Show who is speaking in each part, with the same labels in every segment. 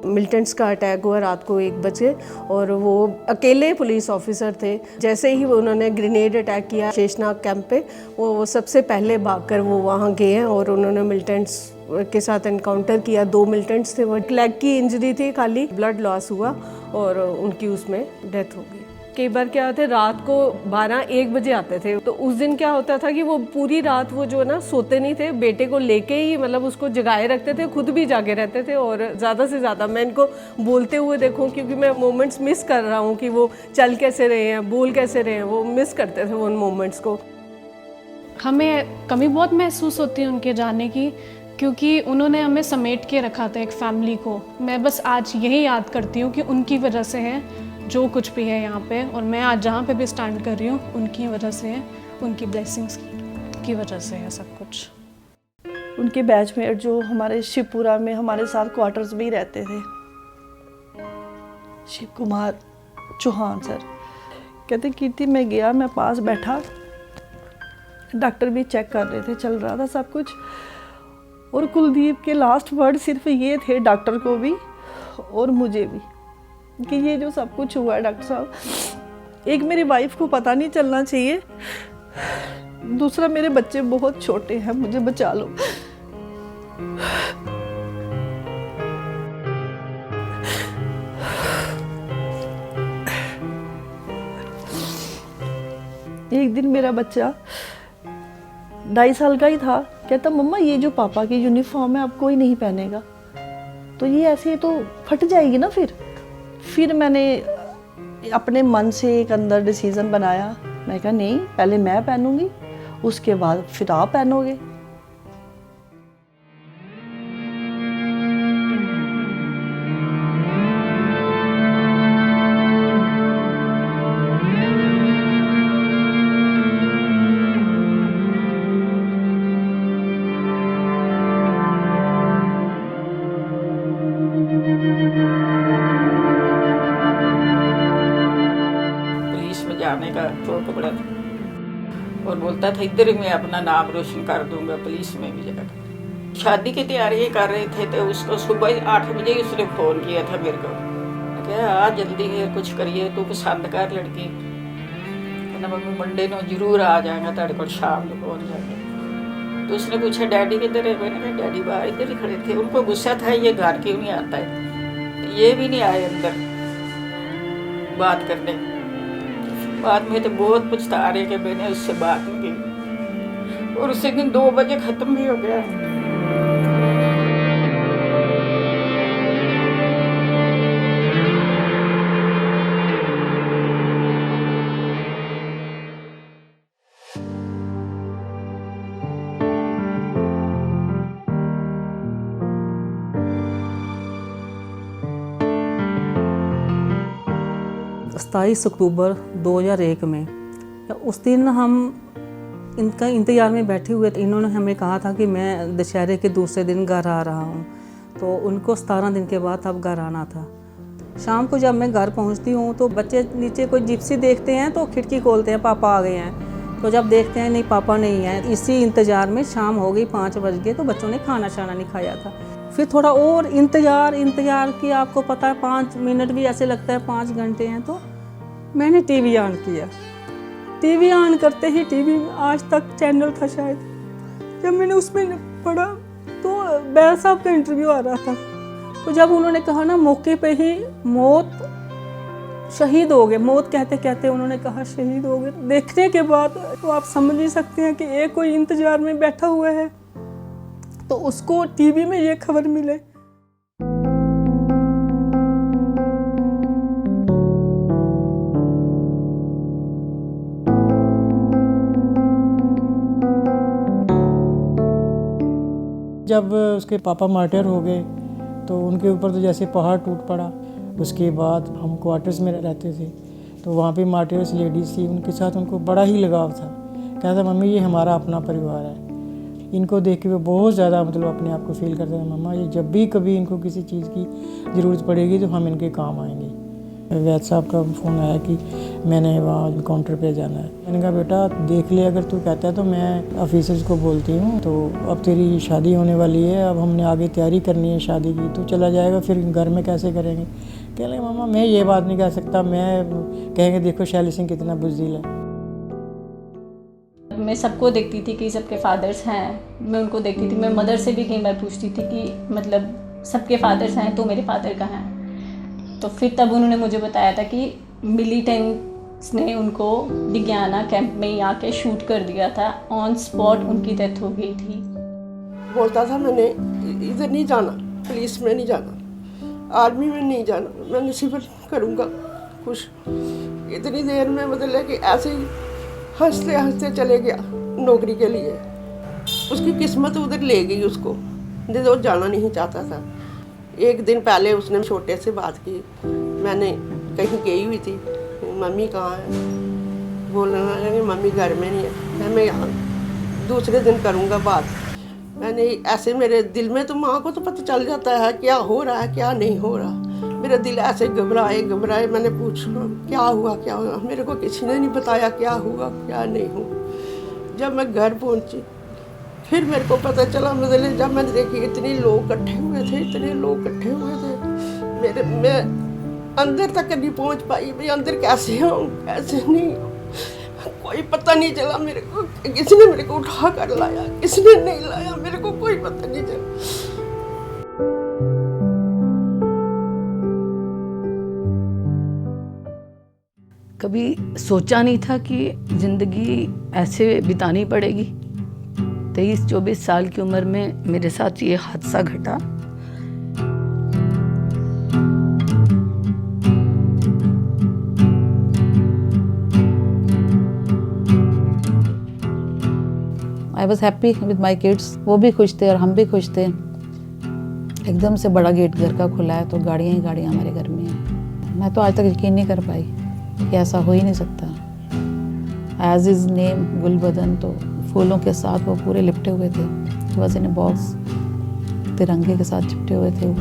Speaker 1: Militants का attack हुआ रात को 1 बजे और वो अकेले पुलिस ऑफिसर थे। जैसे ही उन्होंने ग्रेनेड अटैक किया शेषनाग कैंप पे, वो सबसे पहले भागकर वो वहाँ गए हैं और उन्होंने मिलिटेंट्स के साथ एनकाउंटर किया। 2 मिलिटेंट्स थे, वो लेग की इंजरी थी, खाली ब्लड लॉस हुआ और उनकी उसमें डेथ हो गई। कई बार क्या होता है, रात को 12-1 बजे आते थे, तो उस दिन क्या होता था कि वो पूरी रात वो जो है ना सोते नहीं थे, बेटे को लेके ही मतलब उसको जगाए रखते थे, खुद भी जागे रहते थे। और ज़्यादा से ज़्यादा मैं इनको बोलते हुए देखूं, क्योंकि मैं मोमेंट्स मिस कर रहा हूं कि वो चल कैसे रहे हैं, बोल कैसे रहे हैं, वो मिस करते थे वो उन मोमेंट्स को।
Speaker 2: हमें कमी बहुत महसूस होती है उनके जाने की, क्योंकि उन्होंने हमें समेट के रखा था एक फैमिली को। मैं बस आज यही याद करती हूँ कि उनकी वजह से है जो कुछ भी है यहाँ पे, और मैं आज जहाँ पे भी स्टैंड कर रही हूँ उनकी वजह से है, उनकी ब्लेसिंग्स की वजह से है सब कुछ।
Speaker 3: उनके बैचमेट जो हमारे शिवपुरा में हमारे साथ क्वार्टर्स में ही रहते थे, शिव कुमार चौहान सर, कहते कीर्ति मैं गया, मैं पास बैठा, डॉक्टर भी चेक कर रहे थे, चल रहा था सब कुछ, और कुलदीप के लास्ट वर्ड सिर्फ ये थे डॉक्टर को भी और मुझे भी कि ये जो सब कुछ हुआ है डॉक्टर साहब, एक मेरी वाइफ को पता नहीं चलना चाहिए, दूसरा मेरे बच्चे बहुत छोटे हैं, मुझे बचा लो। एक दिन मेरा बच्चा 2.5 साल का ही था, कहता मम्मा ये जो पापा की यूनिफॉर्म है अब कोई नहीं पहनेगा, तो ये ऐसे तो फट जाएगी ना। फिर मैंने अपने मन से एक अंदर डिसीज़न बनाया, मैं कहा नहीं, पहले मैं पहनूंगी, उसके बाद फिर आप पहनोगे।
Speaker 4: जाने का शौक बड़ा था और बोलता था इधर ही मैं अपना नाम रोशन कर दूंगा, पुलिस में भी जाकर। शादी की तैयारी कर रहे थे तो उसको सुबह 8 बजे उसने फ़ोन किया था मेरे को, क्या आ जल्दी है कुछ करिए, तू पसंद कर लड़की, कहना मम्मी मंडे को जरूर आ जाएगा, तेरे को शाम को पहुँच जाएगा। तो उसने पूछा डैडी किधर है, मैंने कहा डैडी बाहर इधर ही खड़े थे। उनको गुस्सा था ये घर क्यों नहीं आता है, ये भी नहीं आए अंदर बात करने। बाद में तो बहुत पछता रहे कि मैंने उससे बात नहीं की, और उसी दिन 2 बजे ख़त्म भी हो गया।
Speaker 5: सत्ताईस अक्टूबर 2001 में, उस दिन हम इनका इंतज़ार में बैठे हुए थे। इन्होंने हमें कहा था कि मैं दशहरे के दूसरे दिन घर आ रहा हूँ, तो उनको 17 दिन के बाद अब घर आना था। शाम को जब मैं घर पहुँचती हूँ तो बच्चे नीचे कोई जिप्सी देखते हैं तो खिड़की खोलते हैं, पापा आ गए हैं। तो जब देखते हैं नहीं पापा नहीं है, इसी इंतज़ार में शाम हो गई, 5 बज गए, तो बच्चों ने खाना शाना नहीं खाया था। फिर थोड़ा और इंतज़ार की, आपको पता है 5 मिनट भी ऐसे लगता है 5 घंटे हैं। तो मैंने टीवी ऑन किया, टीवी ऑन करते ही टीवी में आज तक चैनल था शायद, जब मैंने उसमें पढ़ा तो बैल साहब का इंटरव्यू आ रहा था। तो जब उन्होंने कहा ना मौके पे ही मौत, शहीद हो गए, मौत कहते कहते उन्होंने कहा शहीद हो गए, देखने के बाद तो आप समझ ही सकते हैं कि एक कोई इंतज़ार में बैठा हुआ है तो उसको टीवी में ये खबर मिले।
Speaker 6: जब उसके पापा मार्टर हो गए तो उनके ऊपर तो जैसे पहाड़ टूट पड़ा। उसके बाद हम क्वार्टर्स में रहते थे तो वहाँ पे मार्टर्स लेडीज़ थी, उनके साथ उनको बड़ा ही लगाव था। कहता मम्मी ये हमारा अपना परिवार है। इनको देख के वो बहुत ज़्यादा मतलब अपने आप को फील करते थे, मम्मा ये जब भी कभी इनको किसी चीज़ की ज़रूरत पड़ेगी तो हम इनके काम आएंगे। वैद साहब का फ़ोन आया कि मैंने वहाँ काउंटर पे जाना है। मैंने कहा बेटा देख ले, अगर तू कहता है तो मैं ऑफिसर्स को बोलती हूँ, तो अब तेरी शादी होने वाली है, अब हमने आगे तैयारी करनी है शादी की, तू चला जाएगा फिर घर में कैसे करेंगे। कह रहे मामा मैं ये बात नहीं कह सकता, मैं कहेंगे देखो शैली सिंह कितना बुज़दिल है।
Speaker 7: मैं सबको देखती थी कि सबके फादर्स हैं, मैं उनको देखती थी, मैं मदर से भी कई बार पूछती थी कि मतलब सबके फादर्स हैं तो मेरे फादर कहाँ हैं। तो फिर तब उन्होंने मुझे बताया था कि मिलिटेंट्स ने उनको डिग्याना कैंप में ही आके शूट कर दिया था, ऑन स्पॉट उनकी डेथ हो गई थी।
Speaker 1: बोलता था मैंने इधर नहीं जाना, पुलिस में नहीं जाना, आर्मी में नहीं जाना, मैंने सिर्फ करूँगा कुछ। इतनी देर में मतलब कि ऐसे ही हंसते हंसते चले गया नौकरी के लिए। उसकी किस्मत उधर ले गई उसको, जिधर वो जाना नहीं चाहता था। एक दिन पहले उसने छोटे से बात की, मैंने कहीं गई हुई थी, मम्मी कहाँ है, बोलने लगे मम्मी घर में नहीं है। मैं यहाँ दूसरे दिन करूँगा बात। मैंने ऐसे मेरे दिल में, तो माँ को तो पता चल जाता है क्या हो रहा है क्या नहीं हो रहा। मेरा दिल ऐसे घबराए। मैंने पूछा क्या हुआ। मेरे को किसी ने नहीं बताया क्या हुआ क्या नहीं हुआ। जब मैं घर पहुंची फिर मेरे को पता चला, मतलब जब मैंने देखी इतने लोग इकट्ठे हुए थे, मैं अंदर तक नहीं पहुंच पाई। मैं अंदर कैसे आऊँ कैसे नहीं, कोई पता नहीं चला मेरे को। किसी ने मेरे को उठा कर लाया, किसने नहीं लाया, मेरे को कोई पता नहीं चला।
Speaker 8: कभी सोचा नहीं था कि ज़िंदगी ऐसे बितानी पड़ेगी। 23-24 साल की उम्र में मेरे साथ ये हादसा घटा। I was happy with my kids. वो भी खुश थे और हम भी खुश थे। एकदम से बड़ा गेट घर का खुला है तो गाड़ियाँ ही गाड़ियाँ हमारे घर में हैं। मैं तो आज तक यकीन नहीं कर पाई कि ऐसा हो ही नहीं सकता। एज इज़ नेम गुलबदन, तो फूलों के साथ वो पूरे लिपटे हुए थे। वॉज इन ए बॉक्स, तिरंगे के साथ चिपटे हुए थे वो।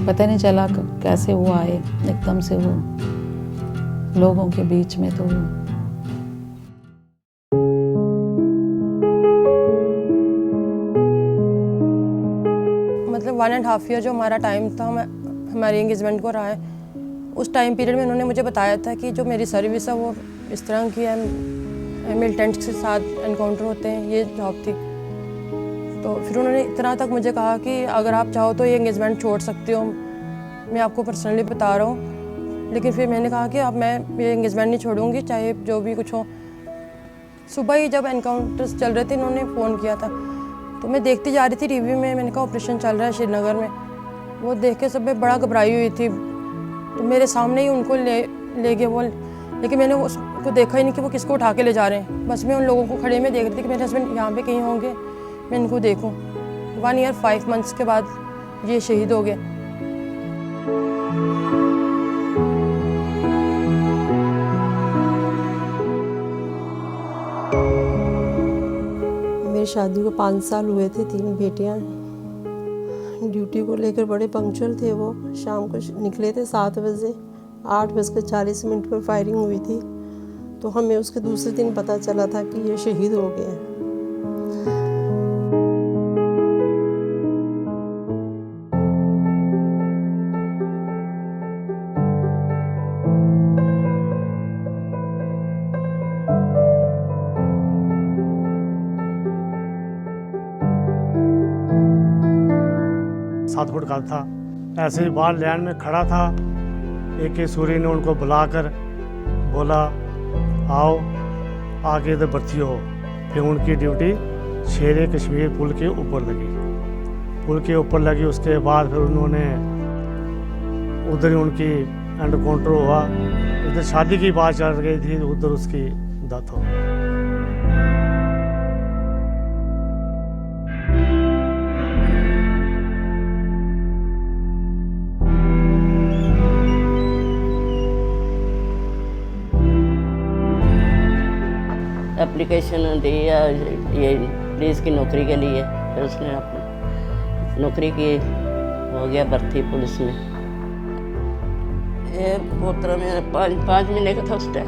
Speaker 8: पता नहीं चला कैसे वो आए एकदम से वो लोगों के बीच में। तो
Speaker 9: मतलब 1.5 ईयर जो हमारा टाइम था, हमारे एंगेजमेंट को रहा है, उस टाइम पीरियड में उन्होंने मुझे बताया था कि जो मेरी सर्विस है वो इस तरह की है, मिलिटेंट्स के साथ एनकाउंटर होते हैं, ये जॉब थी। तो फिर उन्होंने इतना तक मुझे कहा कि अगर आप चाहो तो ये एंगेजमेंट छोड़ सकते हो, मैं आपको पर्सनली बता रहा हूँ। लेकिन फिर मैंने कहा कि अब मैं ये एंगेजमेंट नहीं छोड़ूंगी, चाहे जो भी कुछ हो। सुबह ही जब एनकाउंटर्स चल रहे थे इन्होंने फ़ोन किया था, तो मैं देखती जा रही थी टीवी में। मैंने कहा ऑपरेशन चल रहा है श्रीनगर में। वो देख के सब मैं बड़ा घबराई हुई थी, तो मेरे सामने ही उनको ले गए वो। लेकिन मैंने उसको देखा ही नहीं कि वो किसको उठा के ले जा रहे हैं। बस मैं उन लोगों को खड़े में देख रही थी कि मेरे हस्बैंड यहाँ पे कहीं होंगे, मैं इनको देखूँ। 1 ईयर 5 मंथ्स के बाद ये शहीद हो गए।
Speaker 10: मेरी शादी को 5 साल हुए थे। 3 बेटियां। ड्यूटी को लेकर बड़े पंक्चुअल थे वो। शाम को निकले थे 7 बजे, 8:40 पर फायरिंग हुई थी। तो हमें उसके दूसरे दिन पता चला था कि ये शहीद हो गए हैं।
Speaker 11: फुट का था, ऐसे ही बाहर लैंड में खड़ा था। AK सूरी ने उनको बुलाकर बोला आओ आगे इधर भर्ती हो। फिर उनकी ड्यूटी शेर कश्मीर पुल के ऊपर लगी। उसके बाद फिर उन्होंने उधर ही उनकी एनकाउंटर हुआ। इधर शादी की बात चल रही थी, उधर उसकी डेथ हो गई।
Speaker 12: एप्लीकेशन दी ये पुलिस की नौकरी के लिए। फिर उसने अपनी नौकरी की, हो गया भर्ती पुलिस में। ये पोतरा मेरा 5 महीने का था उस टाइम,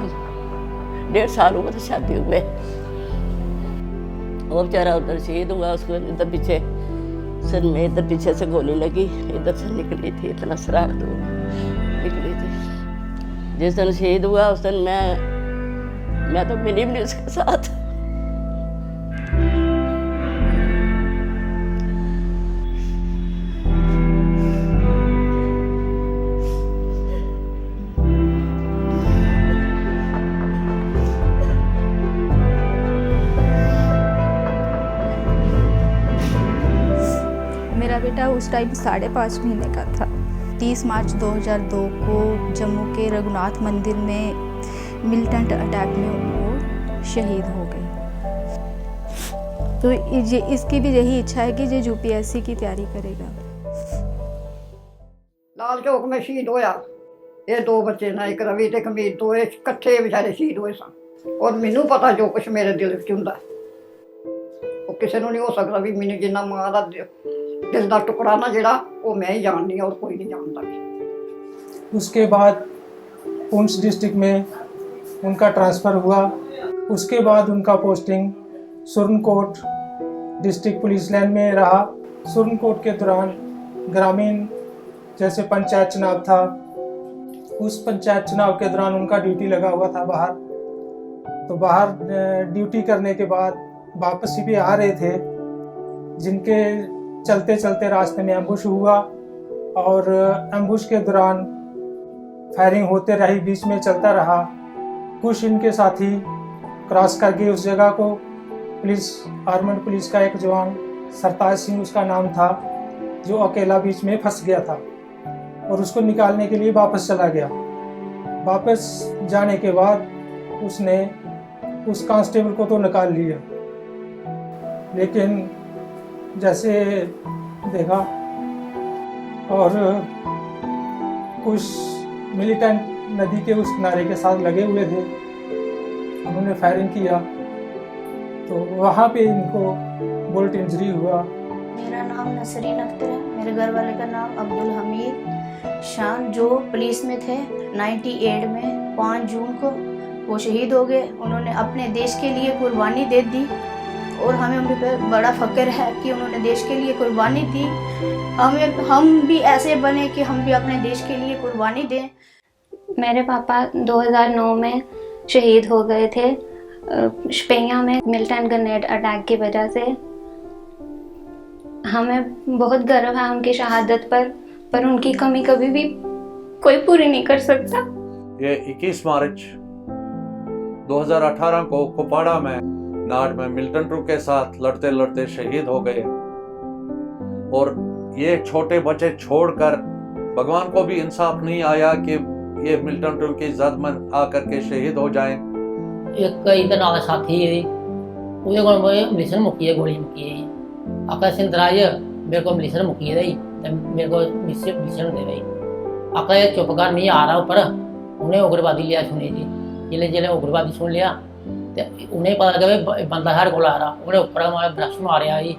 Speaker 12: 1.5 साल हुआ था शादी हुए। वो बेचारा उधर शहीद हुआ, उसको इधर पीछे सिर में इधर पीछे से गोली लगी, इधर से निकली थी, इतना सराख तो निकली थी। जिस दिन शहीद हुआ उस दिन मैं तो मिली भी नहीं उसके साथ।
Speaker 13: मेरा बेटा उस टाइम 5.5 महीने का था। 30 मार्च 2002 को जम्मू के रघुनाथ मंदिर में मिलिटेंट अटैक में वो शहीद हो गए। तो इसकी भी यही इच्छा है कि ये यूपीएससी की तैयारी करेगा।
Speaker 14: लाल चौक में शहीद होया। ये 2 बच्चे ने, एक रवि ते कमीर, 2 इकट्ठे बेचारे शहीद होए सन। और मैनू पता जो कुछ मेरे दिल च हुंदा, वो किसी को नहीं हो सकता भी मैनू जिन्ना मां दा दिल का टुकड़ा ना जिहड़ा वो मैं ही जाननी और कोई नहीं जानता।
Speaker 6: उसके बाद पुंछ डिस्ट्रिक्ट में उनका ट्रांसफ़र हुआ। उसके बाद उनका posting Surankot district police line में रहा। सुरनकोट के दौरान ग्रामीण जैसे पंचायत चुनाव था, उस पंचायत चुनाव के दौरान उनका ड्यूटी लगा हुआ था बाहर। तो बाहर ड्यूटी करने के बाद वापसी भी आ रहे थे, जिनके चलते चलते रास्ते में एम्बुश हुआ और एम्बुश के दौरान फायरिंग होते रही, बीच में चलता रहा। कुछ इनके साथी क्रॉस कर गए उस जगह को। पुलिस आर्मड पुलिस का एक जवान सरताज सिंह उसका नाम था, जो अकेला बीच में फंस गया था और उसको निकालने के लिए वापस चला गया। वापस जाने के बाद उसने उस कांस्टेबल को तो निकाल लिया, लेकिन जैसे देखा और कुछ मिलिटेंट नदी के उस किनारे के साथ लगे हुए थे, उन्होंने फायरिंग किया तो वहाँ पे इनको बुलेट इंजरी हुआ।
Speaker 15: मेरा नाम नसरीन अख्तर है। मेरे घर वाले का नाम अब्दुल हमीद शान, जो पुलिस में थे 98 में। 5 जून को वो शहीद हो गए। उन्होंने अपने देश के लिए कुर्बानी दे दी और हमें उनके पे बड़ा फ़ख्र है कि उन्होंने देश के लिए कुर्बानी दी। हम भी ऐसे बने कि हम भी अपने देश के लिए कुर्बानी दें।
Speaker 16: मेरे पापा 2009 में शहीद हो गए थे शपेया में मिलिटेंट ग्रेनेड अटैक की वजह से। हमें बहुत गर्व है उनकी शहादत पर उनकी कमी कभी भी कोई पूरी नहीं कर सकता।
Speaker 17: ये 21 मार्च 2018 को कुपवाड़ा में नाड़ में मिलिटेंट ग्रुप के साथ लड़ते लड़ते शहीद हो गए। और ये छोटे बच्चे छोड़कर भगवान को भी इंसाफ नहीं आया कि ये मिलिटेंट ग्रुप की इज्जत में आकर के शहीद हो जाएं।
Speaker 18: एक इधर नाल साथी है ਉਹਦੇ ਕੋਲ ਮਿਸ਼ਨ ਮੁੱਕੀ ਹੈ, ਗੋਲੀ ਮੁੱਕੀ ਹੈ। ਆਕਾ ਸਿੰਦਰਾਜ ਮੇਰੇ ਕੋਲ ਮਿਸ਼ਨ ਮੁੱਕੀ ਹੈ ਤੇ ਮੇਰੇ ਕੋਲ ਮਿਸ਼ਨ ਦੇ ਰਹੀ। आका ये चुप कर नहीं आ रहा ऊपर। उन्हें उग्रवादी लिया सुने जी, जिले उग्रवादी सुन लिया तो उन्हें पता लगा भी बंदा साढ़े को आ रहा। उन्हें ऊपर ब्रश मारिया जी,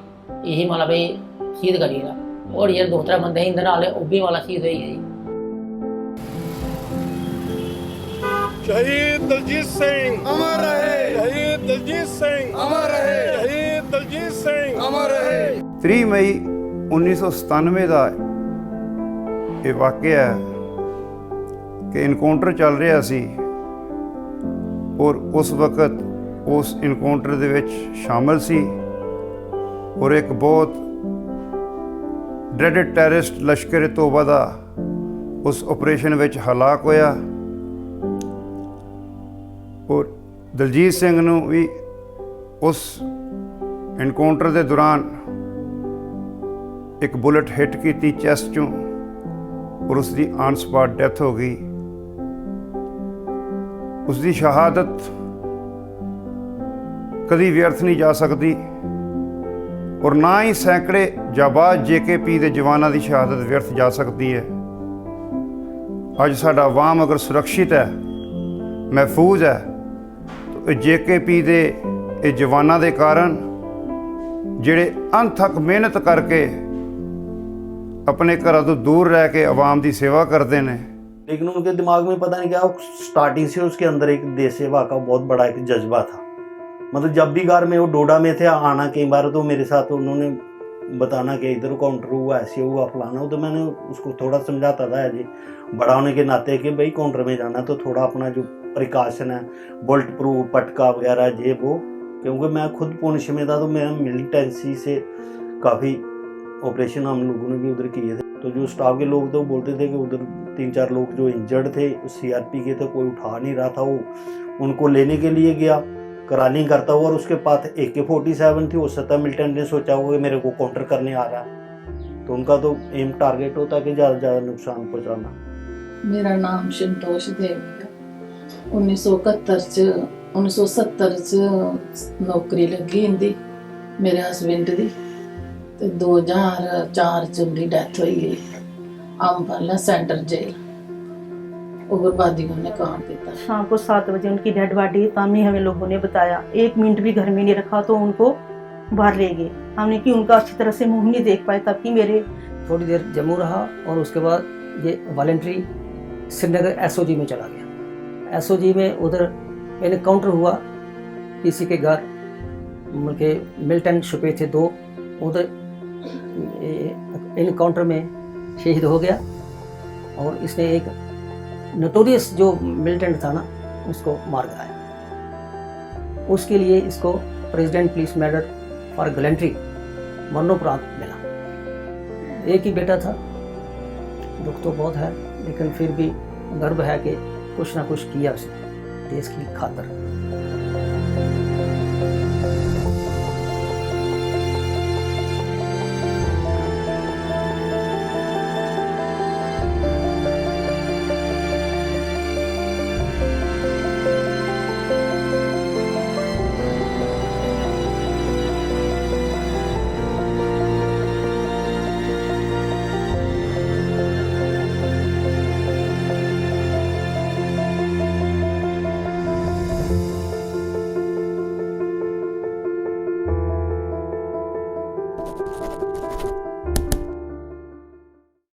Speaker 18: यही मतलब भाई शहीद करिएगा। और ये 2-3 बंदे इंदर नाले वो भी वाला शहीद हुई है जी।
Speaker 19: शहीद दलजीत सिंह अमर रहे, शहीद दलजीत सिंह अमर रहे, शहीद दलजीत सिंह अमर रहे।
Speaker 20: 3 मई 1997 ਦਾ ਇਹ ਵਾਕਿਆ ਹੈ ਕਿ ਇਨਕਾਊਂਟਰ ਚੱਲ ਰਿਹਾ ਸੀ ਔਰ ਉਸ ਵਕਤ ਉਸ ਇਨਕਾਊਂਟਰ ਦੇ ਵਿੱਚ ਸ਼ਾਮਲ ਸੀ ਔਰ ਇੱਕ ਬਹੁਤ ਡ੍ਰੈਡਡ ਟੈਰਰਿਸਟ ਲਸ਼ਕਰ ਤੋਬਾ ਦਾ ਉਸ ਆਪਰੇਸ਼ਨ ਵਿੱਚ ਹਲਾਕ ਹੋਇਆ। ਔਰ ਦਲਜੀਤ ਸਿੰਘ ਨੂੰ ਵੀ ਉਸ ਇਨਕਾਊਂਟਰ ਦੇ ਦੌਰਾਨ ਇੱਕ ਬੁਲਟ ਹਿੱਟ ਕੀਤੀ ਚੈਸਟ 'ਚੋਂ और उसकी ऑन स्पॉट डेथ हो गई। उसकी शहादत कभी व्यर्थ नहीं जा सकती और ना ही सैकड़े जाबाज JKP के जवानों की शहादत व्यर्थ जा सकती है। अज साडा अवाम अगर सुरक्षित है, महफूज है, तो JKP के ये जवानों के कारण जिहड़े अनथक मेहनत करके अपने घरों तो दूर रह के आवाम की सेवा करते हैं,
Speaker 2: लेकिन उनके दिमाग में पता नहीं क्या, स्टार्टिंग से उसके अंदर एक देश सेवा का बहुत बड़ा एक जज्बा था। मतलब जब भी घर में वो डोडा में थे आना कई बार, तो मेरे साथ उन्होंने बताना कि इधर काउंटर हुआ, ऐसे हुआ, फलाना हो। तो मैंने उसको थोड़ा समझाता था जी बड़ा होने के नाते कि भाई काउंटर में जाना तो थोड़ा अपना जो प्रिकॉशन है, बुलेट प्रूफ पटका वगैरह ये वो, क्योंकि मैं खुद पुंछ में था तो मेरा मिलिटेंसी से काफ़ी ऑपरेशन हम लोगों ने भी उधर किए थे। तो जो स्टाफ के लोग थे वो बोलते थे कि उधर 3-4 लोग जो इंजर्ड थे CRP के थे, कोई उठा नहीं रहा था, वो उनको लेने के लिए गया करानी करता हुआ, और उसके पास AK-47 थी। वो 7 मिलिटेंट ने सोचा हुआ कि मेरे को काउंटर करने आ रहा है, तो उनका तो एम टारगेट होता है कि ज़्यादा से ज़्यादा नुकसान पहुँचाना।
Speaker 21: मेरा नाम संतोष देवी है। 1970 च नौकरी लगी इंदी मेरे हसबैंड दी, तो 2004 च उनकी डेथ हुई गई अम्बाला सेंटर जेल, उग्रवादियों ने काम किया।
Speaker 22: शाम को 7 बजे उनकी डेड बॉडी तामी हमें लोगों ने बताया, 1 मिनट भी घर में नहीं रखा तो उनको बाहर ले गए। हमने कि उनका अच्छी तरह से मुंह नहीं देख पाए, तब कि मेरे
Speaker 23: थोड़ी देर जम्मू रहा और उसके बाद ये वॉलंटरी श्रीनगर SOG में चला गया। SOG में उधर एनकाउंटर हुआ किसी के घर, उनके मिलिटेंट छुपे थे 2, उधर एनकाउंटर में शहीद हो गया। और इसने एक नोटोरियस जो मिलिटेंट था ना उसको मार गिराया। उसके लिए इसको president police medal for gallantry मरणोपरांत मिला। एक ही बेटा था, दुख तो बहुत है, लेकिन फिर भी गर्व है कि कुछ ना कुछ किया उसने देश की खातिर।